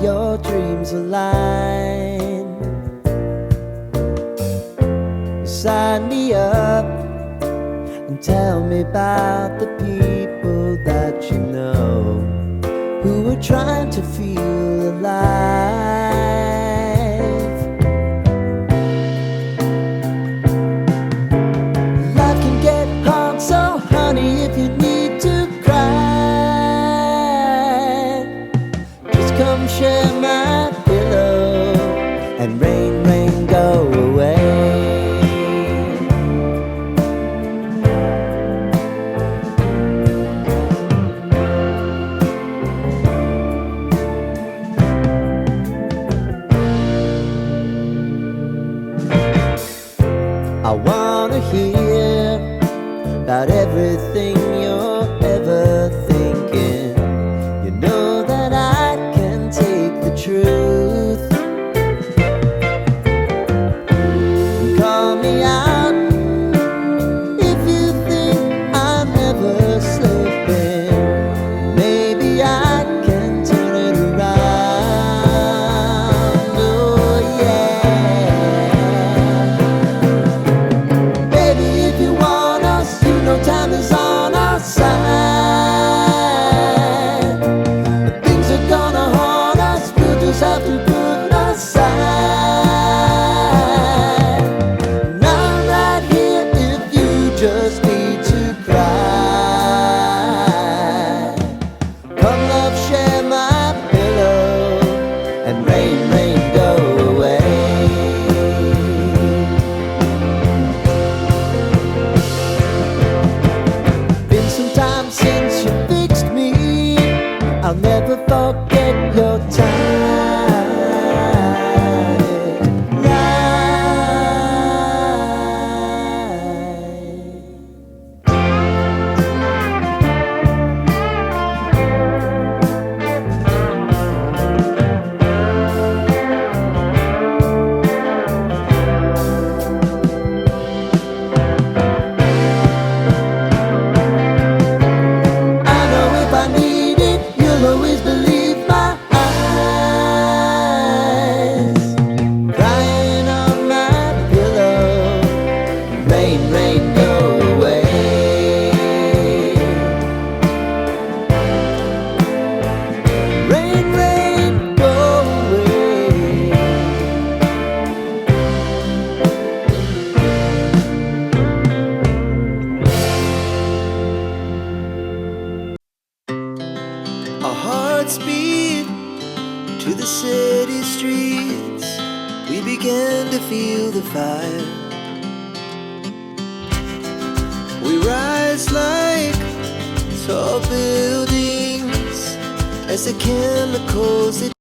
your dreams align. Sign me up and tell me about the people that you know who are trying to feel alive. Life can get hard, so honey, if you need to cry, just come share my pillow and rain, rain, go away. I wanna hear about everything you're ever thinking. You know that I can take the truth. Call me out if you think I'm ever slipping. Maybe I can turn it around. Oh yeah. Time is on our side. But things are gonna haunt us. We'll just have to put aside. And I'm right here if you just need to cry. Come love, share my pillow and rain, rain, go away. Since you fixed me, I'll never forget your time. Always believe my eyes. Crying on my pillow. Rain, rain, go away. Rain, rain, go away. Our hearts beat to the city streets. We began to feel the fire. We rise like tall buildings as the chemicals